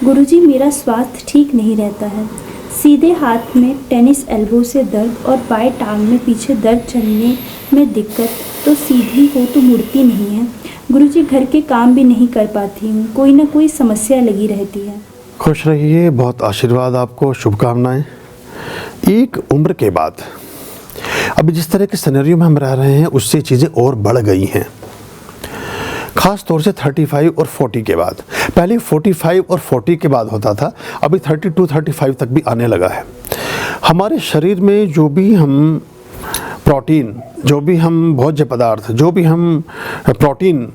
गुरुजी, मेरा स्वास्थ्य ठीक नहीं रहता है। सीधे हाथ में टेनिस एल्बो से दर्द और बाएं टांग में पीछे दर्द, चलने में दिक्कत, तो सीधी हो तो मुड़ती नहीं है। गुरुजी, घर के काम भी नहीं कर पाती हूँ, कोई ना कोई समस्या लगी रहती है। खुश रहिए, बहुत आशीर्वाद आपको, शुभकामनाएं। एक उम्र के बाद अभी जिस तरह के सिनेरियो में हम रह रहे हैं उससे चीज़ें और बढ़ गई हैं, ख़ास तौर से 35 और 40 के बाद। पहले 45 और 40 के बाद होता था, अभी 32-35 तक भी आने लगा है। हमारे शरीर में जो भी हम प्रोटीन, जो भी हम भोज्य पदार्थ, जो भी हम प्रोटीन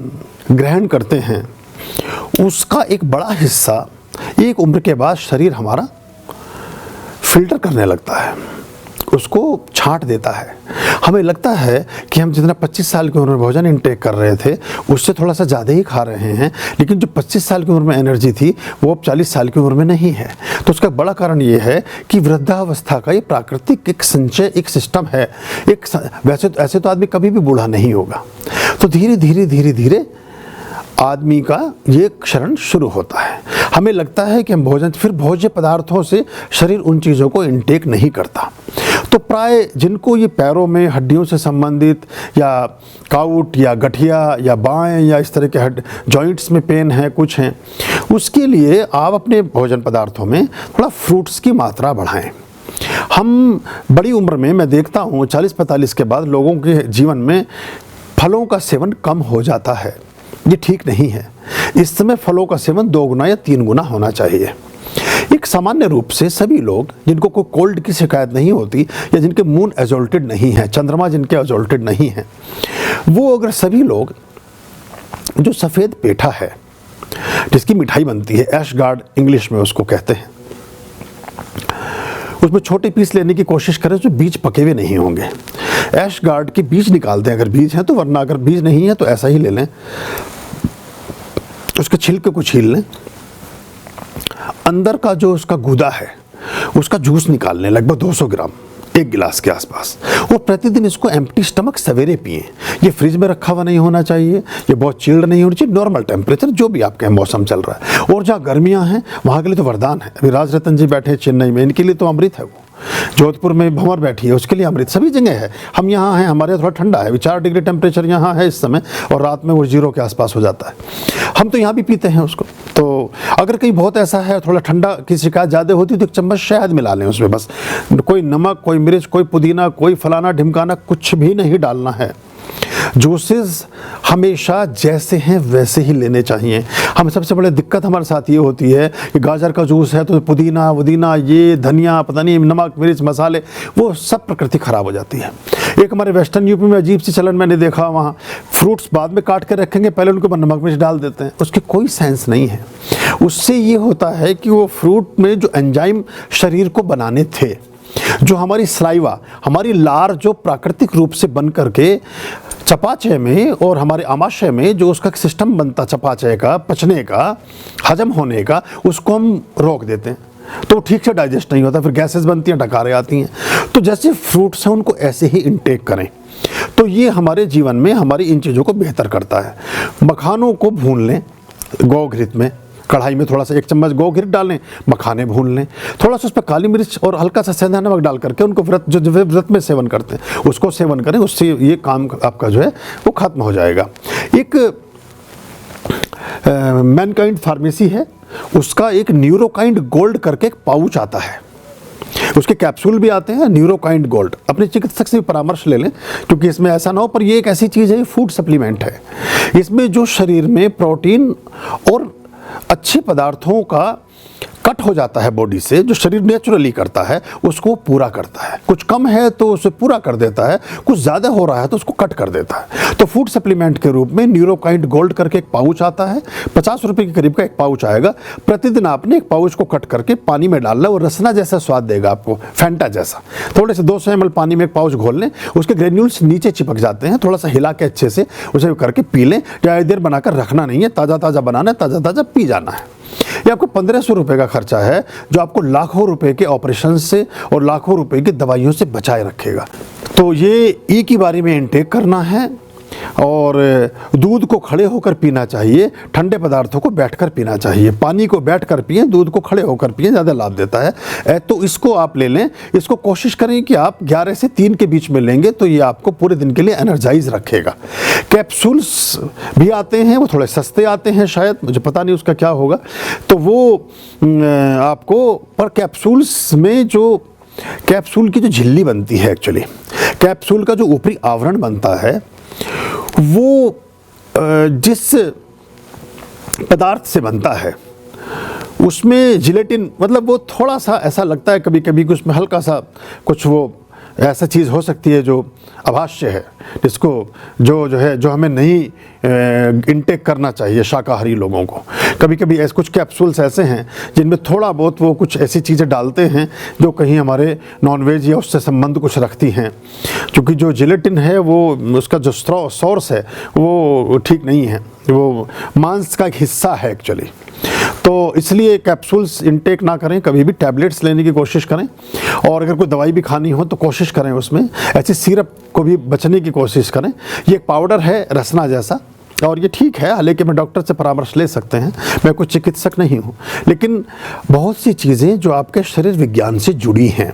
ग्रहण करते हैं, उसका एक बड़ा हिस्सा एक उम्र के बाद शरीर हमारा फिल्टर करने लगता है, उसको छांट देता है। हमें लगता है कि हम जितना 25 साल की उम्र में भोजन इंटेक कर रहे थे उससे थोड़ा सा ज़्यादा ही खा रहे हैं, लेकिन जो 25 साल की उम्र में एनर्जी थी वो अब 40 साल की उम्र में नहीं है। तो उसका बड़ा कारण ये है कि वृद्धावस्था का ये प्राकृतिक एक संचय, एक सिस्टम है। वैसे तो आदमी कभी भी बूढ़ा नहीं होगा, तो धीरे धीरे आदमी का ये क्षरण शुरू होता है। हमें लगता है कि हम भोज्य पदार्थों से शरीर उन चीज़ों को इंटेक नहीं करता। तो प्राय जिनको ये पैरों में हड्डियों से संबंधित या काउट या गठिया या बाएं या इस तरह के जॉइंट्स में पेन है, कुछ हैं, उसके लिए आप अपने भोजन पदार्थों में थोड़ा फ्रूट्स की मात्रा बढ़ाएं। हम बड़ी उम्र में मैं देखता हूँ 40-45 के बाद लोगों के जीवन में फलों का सेवन कम हो जाता है। ये ठीक नहीं है। इस समय फलों का सेवन 2 गुना या 3 गुना होना चाहिए। एक सामान्य रूप से सभी लोग जिनको कोई कोल्ड की शिकायत नहीं होती या जिनके मून एजोल्टेड नहीं है, चंद्रमा जिनके एजोल्टेड नहीं है, वो अगर सभी लोग जो सफ़ेद पेठा है जिसकी मिठाई बनती है, ऐश गार्ड इंग्लिश में उसको कहते हैं, उसमें छोटे पीस लेने की कोशिश करें जो बीज पके हुए नहीं होंगे। ऐश गार्ड के बीज निकाल दें अगर बीज हैं तो, वरना अगर बीज नहीं है तो ऐसा ही ले लें। उसके छिलके को छील लें, अंदर का जो उसका गूदा है उसका जूस निकाल लें, लगभग 200 ग्राम 1 गिलास के आसपास, और प्रतिदिन इसको एम्प्टी स्टमक सवेरे पिएं। ये फ्रिज में रखा हुआ नहीं होना चाहिए, ये बहुत चिल्ड नहीं होनी चाहिए, नॉर्मल टेम्परेचर जो भी आपके मौसम चल रहा है। और जहाँ गर्मियाँ हैं वहाँ के लिए तो वरदान है। अभी राज रतन जी बैठे हैं चेन्नई में, इनके लिए तो अमृत है। वो जोधपुर में भंवर बैठी है, उसके लिए अमृत। सभी जगह है। हम यहाँ हैं, हमारे यहाँ थोड़ा ठंडा है, 4 डिग्री टेम्परेचर यहाँ है इस समय, और रात में वो 0 के आसपास हो जाता है। हम तो यहाँ भी पीते हैं उसको। तो अगर कहीं बहुत ऐसा है, थोड़ा ठंडा की शिकायत ज़्यादा होती है तो 1 चम्मच शहद मिला लें उसमें, बस। कोई नमक, कोई मिर्च, कोई पुदीना, कोई फलाना ढिमकाना कुछ भी नहीं डालना है। जूसेस हमेशा जैसे हैं वैसे ही लेने चाहिए। हमें सबसे बड़ी दिक्कत हमारे साथ ये होती है कि गाजर का जूस है तो पुदीना वुदीना, ये धनिया, पता नहीं नमक मिर्च मसाले, वो सब प्रकृति ख़राब हो जाती है। एक हमारे वेस्टर्न यूपी में अजीब सी चलन मैंने देखा, वहाँ फ्रूट्स बाद में काट के रखेंगे, पहले उनके ऊपर नमक मिर्च डाल देते हैं। उसकी कोई सेंस नहीं है। उससे ये होता है कि वो फ्रूट में जो एंजाइम शरीर को बनाने थे, जो हमारी सलाइवा, हमारी लार जो प्राकृतिक रूप से बन करके चपाचय में और हमारे आमाशय में जो उसका सिस्टम बनता चपाचय का, पचने का, हजम होने का, उसको हम रोक देते हैं, तो ठीक से डाइजेस्ट नहीं होता, फिर गैसेस बनती हैं, डकारें आती हैं। तो जैसे फ्रूट्स हैं उनको ऐसे ही इंटेक करें, तो ये हमारे जीवन में हमारी इन चीज़ों को बेहतर करता है। मखानों को भून लें गोघृत में, कढ़ाई में थोड़ा सा 1 चम्मच गोघृत डालें, मखाने भून लें, थोड़ा सा उस पर काली मिर्च और हल्का सा सेंधा नमक डाल करके उनको व्रत में सेवन करते हैं उसको सेवन करें। उससे ये काम आपका जो है वो खत्म हो जाएगा। एक मैनकाइंड फार्मेसी है, उसका एक न्यूरोकाइंड गोल्ड करके एक पाउच आता है, उसके कैप्सूल भी आते हैं, न्यूरोकाइंड गोल्ड। अपने चिकित्सक से भी परामर्श ले लें, क्योंकि इसमें ऐसा ना हो, पर ये एक ऐसी चीज़ है, फूड सप्लीमेंट है। इसमें जो शरीर में प्रोटीन और अच्छे पदार्थों का कट हो जाता है बॉडी से, जो शरीर नेचुरली करता है उसको पूरा करता है। कुछ कम है तो उसे पूरा कर देता है, कुछ ज़्यादा हो रहा है तो उसको कट कर देता है। तो फूड सप्लीमेंट के रूप में न्यूरोकाइंड गोल्ड करके एक पाउच आता है, 50 रुपये के करीब का एक पाउच आएगा। प्रतिदिन आपने एक पाउच को कट करके पानी में डालना, वो रसना जैसा स्वाद देगा आपको, फैंटा जैसा। थोड़े से 200 ml पानी में एक पाउच घोल लें, उसके ग्रेन्यूल्स नीचे चिपक जाते हैं, थोड़ा सा हिला के अच्छे से उसे करके पी लें। ज़्यादा देर बनाकर रखना नहीं है, ताज़ा ताज़ा बनाना है, ताज़ा ताज़ा पी जाना है। ये आपको 1500 रुपये का खर्चा है, जो आपको लाखों रुपए के ऑपरेशन से और लाखों रुपए की दवाइयों से बचाए रखेगा। तो ये एक ही बारी में इंटेक करना है। और दूध को खड़े होकर पीना चाहिए, ठंडे पदार्थों को बैठकर पीना चाहिए। पानी को बैठकर पिएं, दूध को खड़े होकर पिएं, ज़्यादा लाभ देता है। तो इसको आप ले लें। इसको कोशिश करें कि आप 11 से 3 के बीच में लेंगे तो ये आपको पूरे दिन के लिए एनर्जाइज रखेगा। कैप्सूल्स भी आते हैं, वो थोड़े सस्ते आते हैं शायद, मुझे पता नहीं उसका क्या होगा। तो वो आपको पर कैप्सूल्स में जो कैप्सूल की जो झिल्ली बनती है, एक्चुअली कैप्सूल का जो ऊपरी आवरण बनता है वो जिस पदार्थ से बनता है उसमें जिलेटिन, मतलब वो थोड़ा सा ऐसा लगता है कभी कभी कि उसमें हल्का सा कुछ वो ऐसा चीज़ हो सकती है जो अभाष्य है, जिसको जो हमें नहीं इनटेक करना चाहिए शाकाहारी लोगों को। कभी कभी ऐसे कुछ कैप्सूल्स ऐसे हैं जिनमें थोड़ा बहुत वो कुछ ऐसी चीज़ें डालते हैं जो कहीं हमारे नॉनवेज या उससे संबंध कुछ रखती हैं, क्योंकि जो जिलेटिन है वो उसका जो सोर्स है वो ठीक नहीं है, वो मांस का एक हिस्सा है एक्चुअली। तो इसलिए कैप्सूल्स इनटेक ना करें, कभी भी टैबलेट्स लेने की कोशिश करें। और अगर कोई दवाई भी खानी हो तो कोशिश करें उसमें ऐसी सिरप को भी बचने की कोशिश करें। ये एक पाउडर है रसना जैसा, और ये ठीक है, हालांकि मैं डॉक्टर से परामर्श ले सकते हैं, मैं कोई चिकित्सक नहीं हूँ। लेकिन बहुत सी चीज़ें जो आपके शरीर विज्ञान से जुड़ी हैं,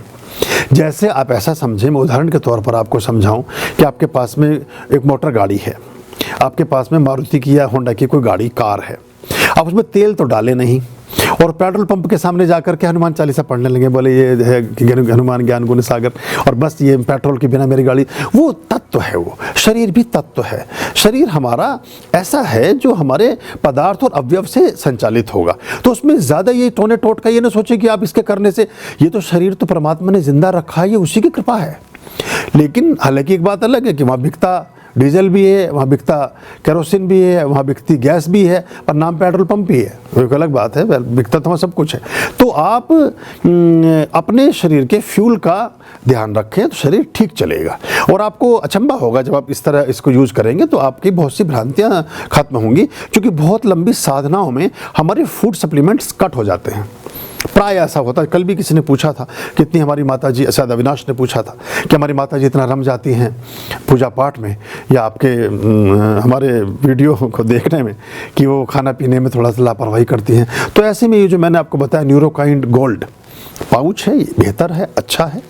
जैसे आप ऐसा समझें, मैं उदाहरण के तौर पर आपको समझाऊं कि आपके पास में एक मोटर गाड़ी है, आपके पास में मारुति की या होंडा की कोई गाड़ी कार है, आप उसमें तेल तो डाले नहीं और पेट्रोल पंप के सामने जाकर के हनुमान चालीसा पढ़ने लगे, बोले ये है हनुमान ज्ञान गुण सागर और बस ये पेट्रोल के बिना मेरी गाड़ी। वो तत्व है, वो शरीर भी तत्व है। शरीर हमारा ऐसा है जो हमारे पदार्थ और अवयव से संचालित होगा। तो उसमें ज़्यादा ये टोने टोट का ये ना सोचे कि आप इसके करने से, ये तो शरीर तो परमात्मा ने जिंदा रखा है, ये उसी की कृपा है। लेकिन हालांकि एक बात अलग है कि वहाँ बिकता डीजल भी है, वहाँ बिकता केरोसिन भी है, वहाँ बिकती गैस भी है, पर नाम पेट्रोल पंप ही है, वो एक अलग बात है। बिकता तो वहाँ सब कुछ है। तो आप अपने शरीर के फ्यूल का ध्यान रखें तो शरीर ठीक चलेगा। और आपको अचंभा होगा जब आप इस तरह इसको यूज़ करेंगे तो आपकी बहुत सी भ्रांतियाँ खत्म होंगी, क्योंकि बहुत लंबी साधनाओं में हमारे फूड सप्लीमेंट्स कट हो जाते हैं। प्राय ऐसा होता है। कल भी किसी ने पूछा था, कितनी हमारी माता जी, शायद अविनाश ने पूछा था कि हमारी माता जी इतना रम जाती हैं पूजा पाठ में या आपके हमारे वीडियो को देखने में कि वो खाना पीने में थोड़ा सा लापरवाही करती हैं। तो ऐसे में ये जो मैंने आपको बताया न्यूरोकाइंड गोल्ड पाउच है, ये बेहतर है, अच्छा है।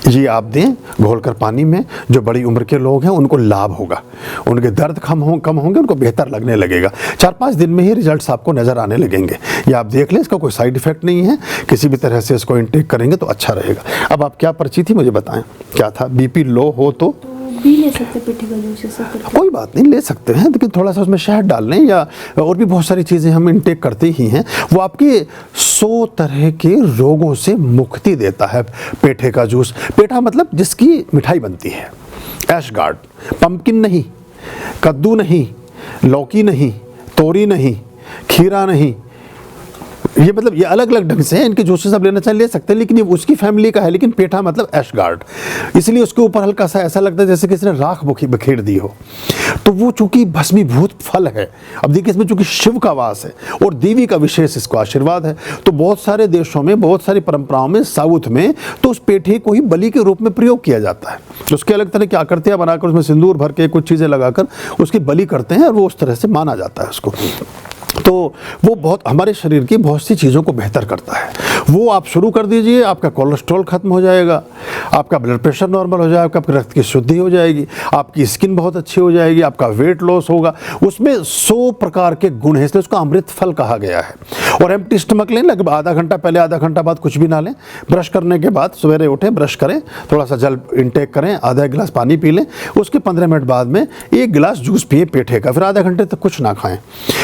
ये आप दें घोलकर पानी में, जो बड़ी उम्र के लोग हैं उनको लाभ होगा, उनके दर्द कम होंगे, उनको बेहतर लगने लगेगा। 4-5 दिन में ही रिजल्ट्स आपको नज़र आने लगेंगे। ये आप देख लें, इसका कोई साइड इफेक्ट नहीं है, किसी भी तरह से इसको इंटेक करेंगे तो अच्छा रहेगा। अब आप क्या पर्ची थी मुझे बताएं, क्या था? बीपी लो हो तो भी ले सकते, पेटी का जूस ऐसा करके? कोई बात नहीं, ले सकते हैं, लेकिन थोड़ा सा उसमें शहद डाल लें, या और भी बहुत सारी चीज़ें हम इंटेक करते ही हैं। वो आपके 100 तरह के रोगों से मुक्ति देता है। पेठे का जूस, पेठा मतलब जिसकी मिठाई बनती है, ऐशगार्ड, पंपकिन नहीं, कद्दू नहीं, लौकी नहीं, तोरी नहीं, खीरा नहीं, ये मतलब ये अलग अलग ढंग से हैं, इनके जूसेस आप लेना चाहिए ले सकते हैं, लेकिन ये उसकी फैमिली का है। लेकिन पेठा मतलब ऐशगार्ड, इसलिए उसके ऊपर हल्का सा ऐसा लगता है जैसे किसी ने राख बखेर दी हो। तो वो चूंकि भस्मीभूत फल है, अब देखिए इसमें चूंकि शिव का वास है और देवी का विशेष इसको आशीर्वाद है, तो बहुत सारे देशों में, बहुत सारी परंपराओं में, साउथ में तो उस पेठे को ही बलि के रूप में प्रयोग किया जाता है। उसके अलग तरह की आकृतियाँ बनाकर उसमें सिंदूर भर के कुछ चीज़ें लगाकर उसकी बलि करते हैं और वो उस तरह से माना जाता है उसको। तो वो बहुत हमारे शरीर की बहुत सी चीज़ों को बेहतर करता है। वो आप शुरू कर दीजिए, आपका कोलेस्ट्रॉल खत्म हो जाएगा, आपका ब्लड प्रेशर नॉर्मल हो जाएगा, आपके रक्त की शुद्धि हो जाएगी, आपकी स्किन बहुत अच्छी हो जाएगी, आपका वेट लॉस होगा। उसमें 100 प्रकार के गुण हैं, इसलिए उसको अमृत फल कहा गया है। और एम्प्टी स्टमक लें, लगभग आधा घंटा पहले, आधा घंटा बाद कुछ भी ना लें। ब्रश करने के बाद सवेरे उठें, ब्रश करें, थोड़ा सा जल इंटेक करें, आधा गिलास पानी पी लें, उसके 15 मिनट बाद में 1 गिलास जूस पिए पेठे का, फिर आधा घंटे तक कुछ ना खाएं।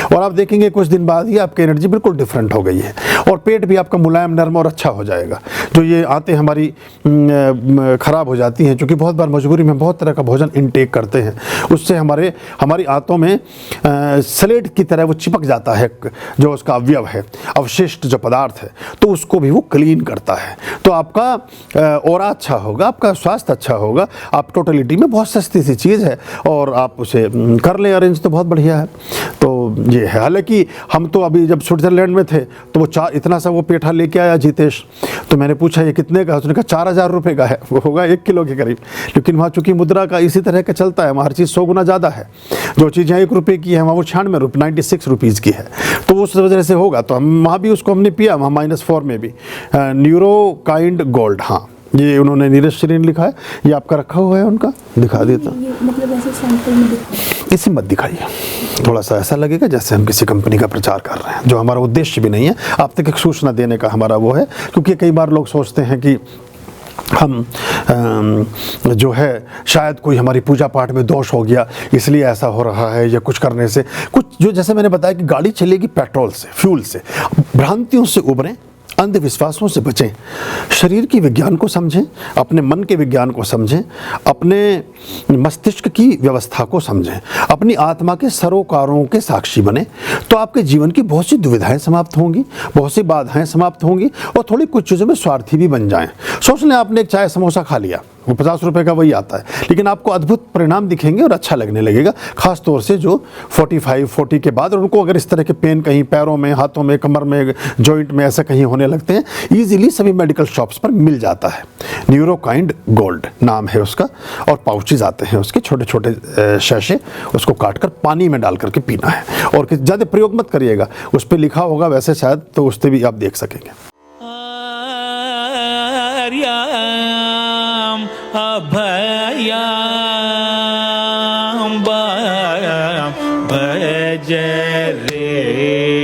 और आप देखेंगे कुछ दिन बाद ही आपकी एनर्जी बिल्कुल डिफरेंट हो गई है और पेट भी आपका मुलायम, नरम और अच्छा हो जाएगा। जो ये आंतें हमारी ख़राब हो जाती हैं, क्योंकि बहुत बार मजबूरी में बहुत तरह का भोजन इनटेक करते हैं, उससे हमारी आंतों में स्लेट की तरह वो चिपक जाता है, जो उसका अवयव है, अवशिष्ट जो पदार्थ है, तो उसको भी वो क्लीन करता है। तो आपका ऑरा अच्छा होगा, आपका स्वास्थ्य अच्छा होगा। आप टोटलिटी में बहुत सस्ती सी चीज़ है और आप उसे कर लें अरेंज, तो बहुत बढ़िया है। तो ये है। हालांकि हम तो अभी जब स्विट्ज़रलैंड में थे तो वो इतना सा वो पेठा लेके आया जीतेश, तो मैंने पूछा ये कितने का, उसने कहा 4000 रुपये का है, वो होगा 1 किलो के करीब। लेकिन वहाँ चूँकि मुद्रा का इसी तरह का चलता है, वहाँ हर चीज़ 100 गुना ज़्यादा है। जो चीज़ यहाँ 1 रुपये की है वहाँ वो 96 रुपीज़ की है, तो उस वजह से होगा। तो हम वहाँ भी उसको हमने पिया, वहाँ -4 में भी न्यूरोकाइंड गोल्ड। हाँ, ये उन्होंने नीरज श्री ने लिखा है, ये आपका रखा हुआ है उनका, दिखा देता। ये मतलब ऐसे सैंपल में दिखा, इसे मत दिखाइए, थोड़ा सा ऐसा लगेगा जैसे हम किसी कंपनी का प्रचार कर रहे हैं, जो हमारा उद्देश्य भी नहीं है। आप तक एक सूचना देने का हमारा वो है, क्योंकि कई बार लोग सोचते हैं कि हम जो है शायद कोई हमारी पूजा पाठ में दोष हो गया इसलिए ऐसा हो रहा है, या कुछ करने से कुछ, जो जैसे मैंने बताया कि गाड़ी चलेगी पेट्रोल से, फ्यूल से। भ्रांतियों से उबरें, अंधविश्वासों से बचें, शरीर की विज्ञान को समझें, अपने मन के विज्ञान को समझें, अपने मस्तिष्क की व्यवस्था को समझें, अपनी आत्मा के सरोकारों के साक्षी बने, तो आपके जीवन की बहुत सी दुविधाएं समाप्त होंगी, बहुत सी बाधाएं समाप्त होंगी, और थोड़ी कुछ चीज़ों में स्वार्थी भी बन जाएं। सोच लें आपने एक चाय समोसा खा लिया, वो 50 रुपये का वही आता है, लेकिन आपको अद्भुत परिणाम दिखेंगे और अच्छा लगने लगेगा। खास तौर से जो 40 के बाद, और उनको अगर इस तरह के पेन कहीं पैरों में, हाथों में, कमर में, जॉइंट में ऐसे कहीं होने लगते हैं, ईजिली सभी मेडिकल शॉप्स पर मिल जाता है। न्यूरोकाइंड गोल्ड नाम है उसका, और पाउचेज आते हैं उसके छोटे छोटे शैशे, उसको काट कर पानी में डाल करके पीना है, और ज़्यादा प्रयोग मत करिएगा। उस पर लिखा होगा वैसे शायद, तो उस पर भी आप देख सकेंगे। अभयाम भज रे